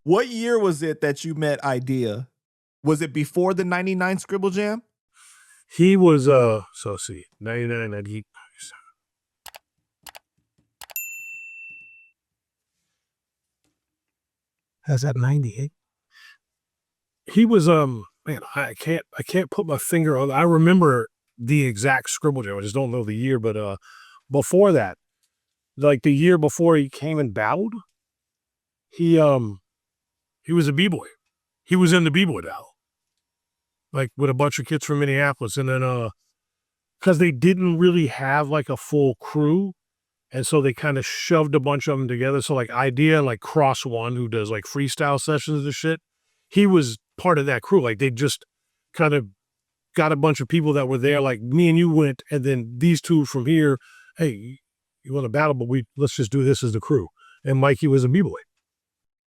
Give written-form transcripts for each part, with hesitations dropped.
What year was it that you met Eyedea? Was it before the 99 Scribble Jam? He was, so let's see, 99, 98. How's that 98? He was, man, I can't put my finger on, I remember the exact Scribble Jam. I just don't know the year, but, before that, like the year before he came and battled, he was a B-boy. He was in the B-boy battle, like with a bunch of kids from Minneapolis. And then, cause they didn't really have like a full crew. And so they kind of shoved a bunch of them together. So like Eyedea and like Cross One, who does like freestyle sessions and shit, he was part of that crew. Like they just kind of got a bunch of people that were there. Like me and you went, and then these two from here, hey, you want to battle, but let's just do this as the crew. And Mikey was a B-boy.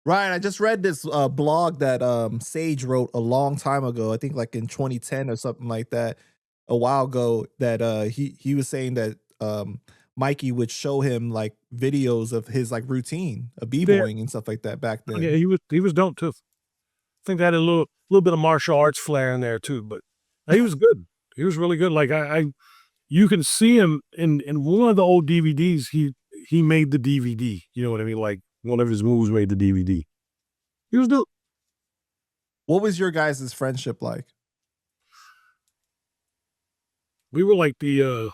Right. I just read this blog that Sage wrote a long time ago. I think like in 2010 or something like that, a while ago, that he was saying that Mikey would show him like videos of his like routine of b-boying and stuff like that back then. Yeah, he was dope too. I think that had a little bit of martial arts flair in there too, but he was good. He was really good. Like you can see him in one of the old DVDs. He made the DVD. You know what I mean? Like one of his moves made the DVD. He was dope. What was your guys' friendship like? We were like the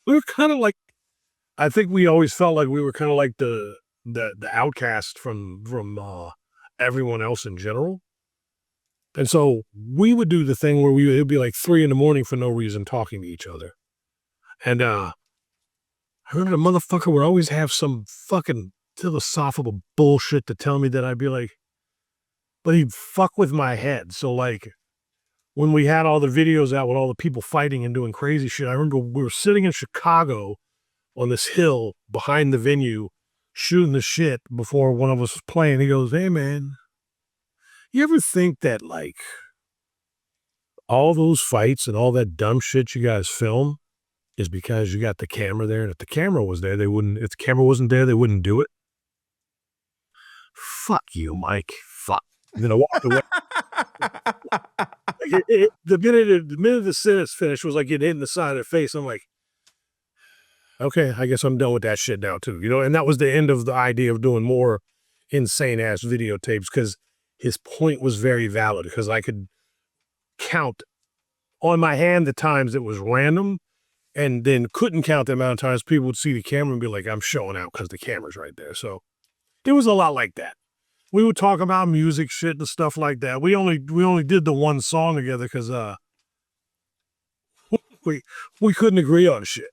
we were kind of like, I think we always felt like we were kind of like the outcast from everyone else in general. And so we would do the thing where it'd be like 3 a.m. for no reason talking to each other. And I remember the motherfucker would always have some fucking philosophical bullshit to tell me that I'd be like, but he'd fuck with my head. So like when we had all the videos out with all the people fighting and doing crazy shit, I remember we were sitting in Chicago on this hill behind the venue shooting the shit before one of us was playing. He goes, hey man, you ever think that like all those fights and all that dumb shit you guys film is because you got the camera there, and if the camera was there, they wouldn't, if the camera wasn't there, they wouldn't do it? Fuck you, Mike. Fuck. And then I walked away. The minute the sentence finished was like getting hit in the side of the face. I'm like, okay, I guess I'm done with that shit now too. You know, and that was the end of the idea of doing more insane ass videotapes, because his point was very valid, because I could count on my hand the times it was random, and then couldn't count the amount of times people would see the camera and be like, I'm showing out because the camera's right there. So it was a lot like that. We would talk about music shit and stuff like that. We only did the one song together because we couldn't agree on shit.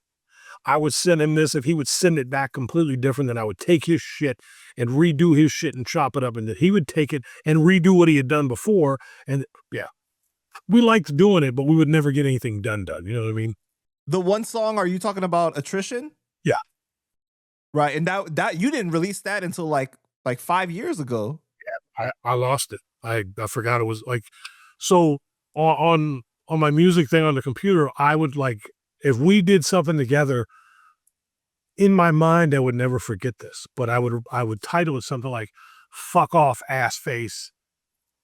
I would send him this. If he would send it back completely different, then I would take his shit and redo his shit and chop it up, and then he would take it and redo what he had done before. And yeah, we liked doing it, but we would never get anything done. You know what I mean? The one song, are you talking about Attrition? Yeah. Right. And that you didn't release that until like 5 years ago. Yeah, I lost it. I forgot it was like, so on my music thing on the computer, I would like, if we did something together, in my mind, I would never forget this, but I would title it something like "Fuck Off Ass Face,"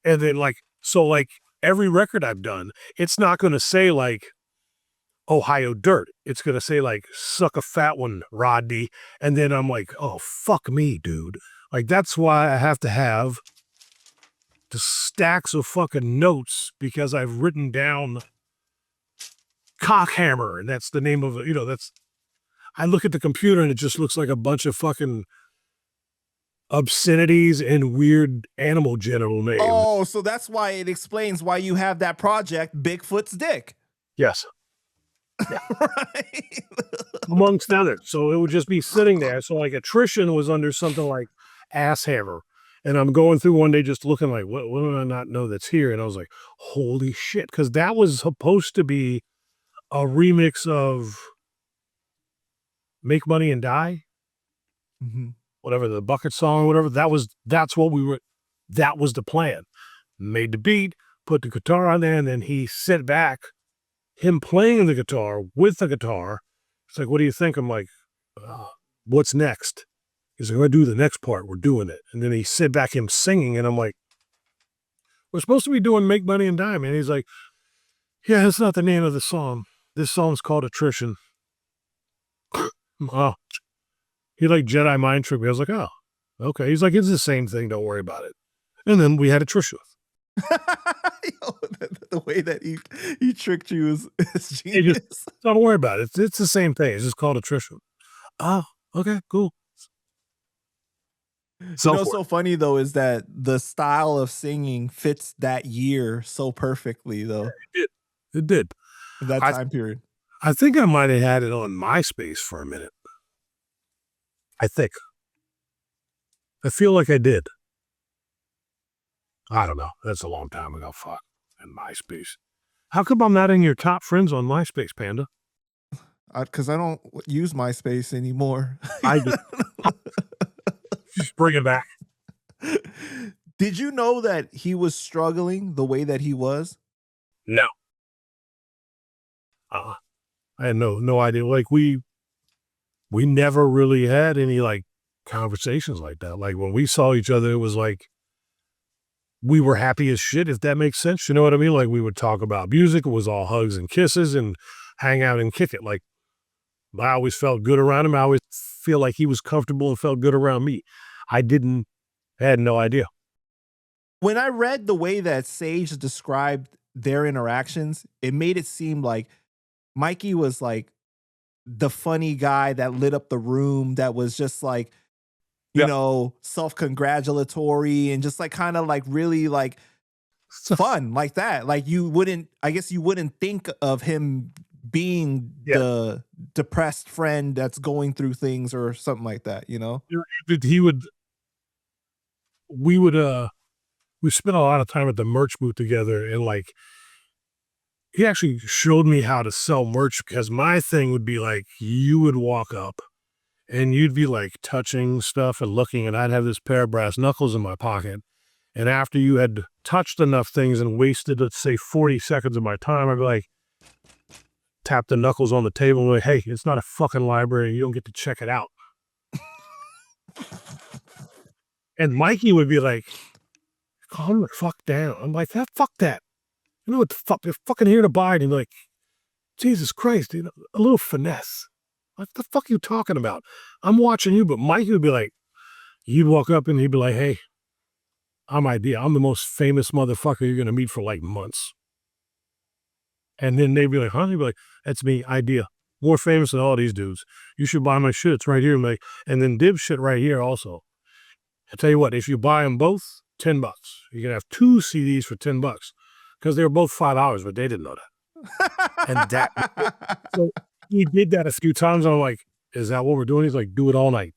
and then like, so like every record I've done, it's not going to say like Ohio Dirt. It's going to say like "Suck a Fat One, Rodney," and then I'm like, oh fuck me, dude. Like that's why I have to have the stacks of fucking notes, because I've written down Cockhammer, and that's the name of it. You know, that's, I look at the computer and it just looks like a bunch of fucking obscenities and weird animal genital names. Oh, so that's why it explains why you have that project, Bigfoot's Dick. Yes. Yeah. Right. Amongst others. So it would just be sitting there. So like Attrition was under something like Asshammer. And I'm going through one day just looking like, what do I not know that's here? And I was like, holy shit. Because that was supposed to be a remix of Make Money and Die. Mm-hmm. Whatever, the Bucket song or whatever. That was the plan. Made the beat, put the guitar on there, and then he sat back, him playing the guitar with the guitar. It's like, what do you think? I'm like, what's next? He's like, I do the next part. We're doing it. And then he sit back him singing, and I'm like, we're supposed to be doing Make Money and Die, man. He's like, yeah, that's not the name of the song. This song's called Attrition. Oh, he like Jedi mind tricked me. I was like, oh, okay. He's like, it's the same thing. Don't worry about it. And then we had attrition. Yo, the way that he tricked you is He just, genius. don't worry about it. It's the same thing. It's just called attrition. Oh, okay, cool. You So know, what's forth. so funny though is that the style of singing fits that year so perfectly though, It did. that I time period. I think I might have had it on MySpace for a minute. I think. I feel like I did. I don't know. That's a long time ago. Fuck. And MySpace. How come I'm not in your top friends on MySpace, Panda? Because I don't use MySpace anymore. I do. Just bring it back. Did you know that he was struggling the way that he was? No. I had no idea. Like we never really had any like conversations like that. Like when we saw each other, it was like we were happy as shit, if that makes sense. You know what I mean? Like we would talk about music. It was all hugs and kisses and hang out and kick it. Like I always felt good around him. I always feel like he was comfortable and felt good around me. I had no idea. When I read the way that Sage described their interactions, it made it seem like Mikey was like the funny guy that lit up the room, that was just like, you Yeah. know, self-congratulatory and just like kind of like really like fun like that. Like I guess you wouldn't think of him being Yeah. the depressed friend that's going through things or something like that, you know? He would, we spent a lot of time at the merch booth together, and like, he actually showed me how to sell merch, because my thing would be like, you would walk up and you'd be like touching stuff and looking, and I'd have this pair of brass knuckles in my pocket. And after you had touched enough things and wasted, let's say 40 seconds of my time, I'd be like, tap the knuckles on the table and be like, hey, it's not a fucking library. You don't get to check it out. And Mikey would be like, calm the fuck down. I'm like, fuck that. You know what the fuck? You're fucking here to buy it. And like, Jesus Christ, you know, a little finesse. What the fuck are you talking about? I'm watching you, but Mikey would be like, you'd walk up and he'd be like, hey, I'm Eyedea. I'm the most famous motherfucker you're going to meet for like months. And then they'd be like, huh? He'd be like, that's me, Eyedea. More famous than all these dudes. You should buy my shit. It's right here. Like, and then Dibbs shit right here also. I tell you what, if you buy them both, $10. You can have 2 CDs for $10 because they were both $5, but they didn't know that. And that, so he did that a few times. I'm like, is that what we're doing? He's like, do it all night.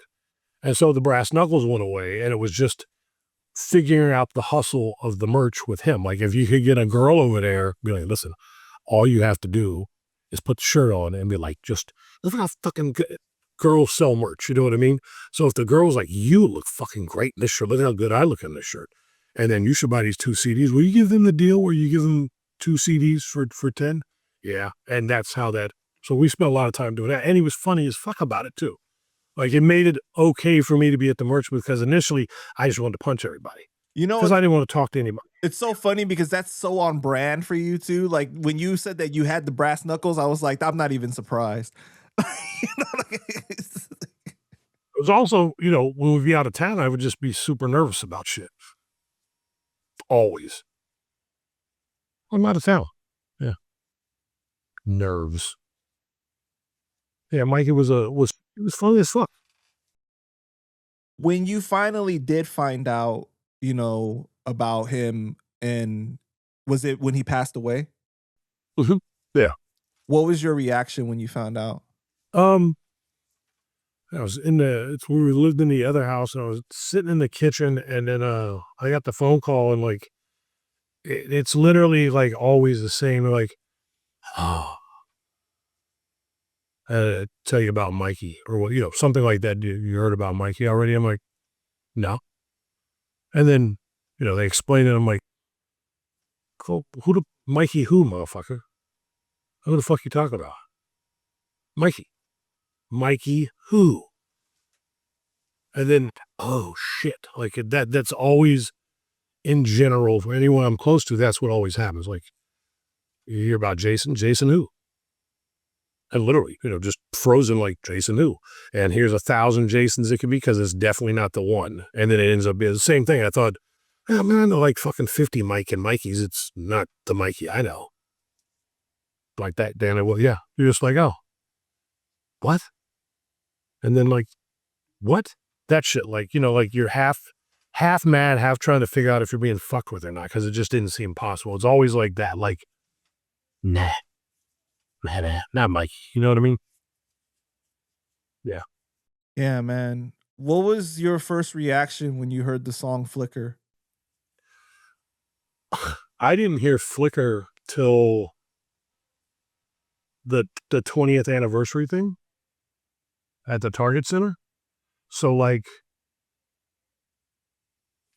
And so the brass knuckles went away, and it was just figuring out the hustle of the merch with him. Like if you could get a girl over there, be like, listen, all you have to do is put the shirt on and be like, just look how fucking good girls sell merch. You know what I mean? So if the girl's like, you look fucking great in this shirt, look how good I look in this shirt, and then you should buy these 2 CDs. Will you give them the deal where you give them 2 CDs for 10? Yeah. And that's how that, so we spent a lot of time doing that. And he was funny as fuck about it too. Like it made it okay for me to be at the merch booth, because initially I just wanted to punch everybody. You know, because I didn't want to talk to anybody. it's so funny because that's so on brand for you too. Like when you said that you had the brass knuckles, I was like, I'm not even surprised. You know, It was also, you know, when we'd be out of town, I would just be super nervous about shit. Always. I'm out of town. Yeah. Nerves. Yeah, Mikey was funny as fuck. when you finally did find out, you know, about him, and was it when he passed away? Mhm. Yeah. What was your reaction when you found out? I was we lived in the other house, and I was sitting in the kitchen, and then I got the phone call, and like it's literally like always the same. Like, oh, tell you about Mikey, or what, you know, something like that. You heard about Mikey already? I'm like, no. And then, you know, they explain it. I'm like, cool. Mikey who, motherfucker? Who the fuck you talking about? Mikey who? And then, oh shit, like that's always in general for anyone I'm close to. That's what always happens. Like you hear about Jason who? And literally, just frozen like Jason who? And here's 1,000 Jasons it could be because it's definitely not the one. And then it ends up being the same thing. I thought, oh, man, I know like fucking 50 Mike and Mikeys. It's not the Mikey I know. Like that, Dan. Well, yeah. You're just like, oh, what? And then like, what? That shit, like, like you're half mad, half trying to figure out if you're being fucked with or not, because it just didn't seem possible. It's always like that, like, nah, not Mikey. You know what I mean? Yeah. Yeah, man. What was your first reaction when you heard the song Flicker? I didn't hear Flicker till the 20th anniversary thing at the Target Center. So like,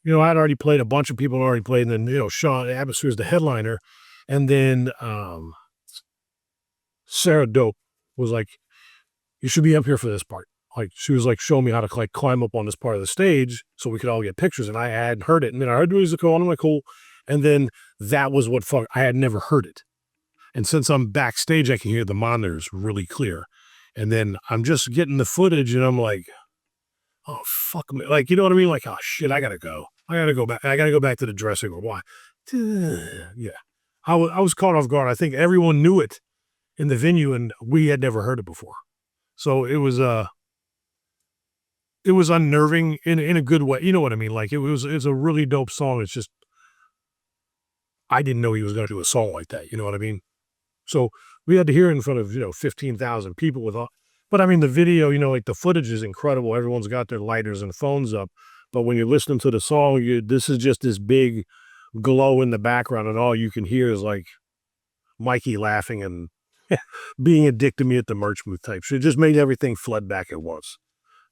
I'd already played, a bunch of people had already played, and then, Sean Atmosphere is the headliner. And then Sarah Dope was like, you should be up here for this part. Like, she was like showing me how to like climb up on this part of the stage so we could all get pictures. And I hadn't heard it. And then I heard the music go on. I'm like, cool. And then that was what I had never heard it. And since I'm backstage, I can hear the monitors really clear. And then I'm just getting the footage and I'm like, oh, fuck me. Like, you know what I mean? Like, oh shit, I gotta go. I gotta go back. I gotta go back to the dressing room. Why? Yeah. I was caught off guard. I think everyone knew it in the venue and we had never heard it before. So it was unnerving in a good way. You know what I mean? Like it's a really dope song. It's just, I didn't know he was going to do a song like that. You know what I mean? So we had to hear it in front of, 15,000 people with all, but I mean, the video, like the footage is incredible. Everyone's got their lighters and phones up. But when you're listening to the song, this is just this big glow in the background, and all you can hear is like Mikey laughing and being a dick to me at the merch booth type. So it just made everything flood back at once.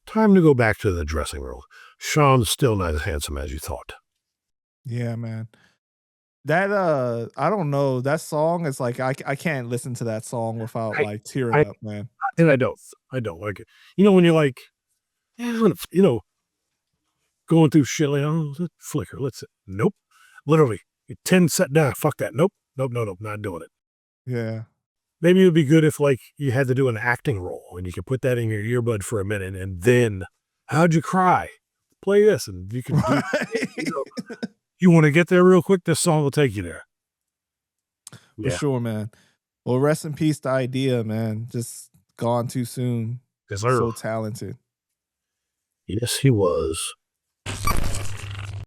Time to go back to the dressing room. Sean's still not as handsome as you thought. Yeah, man. That I don't know. That song is like I can't listen to that song without I, like tearing I, up, man. and I don't like it. When you're like, going through shit like, oh, Flicker, nope. Literally, 10 set down. Fuck that. Nope. Nope. Not doing it. Yeah. Maybe it would be good if like you had to do an acting role and you could put that in your earbud for a minute and then, how'd you cry? Play this and you can do, Right. you want to get there real quick? This song will take you there. For Yeah. sure, man. Well, rest in peace to Eyedea, man. Just gone too soon. Yes, sir. So talented. Yes, he was.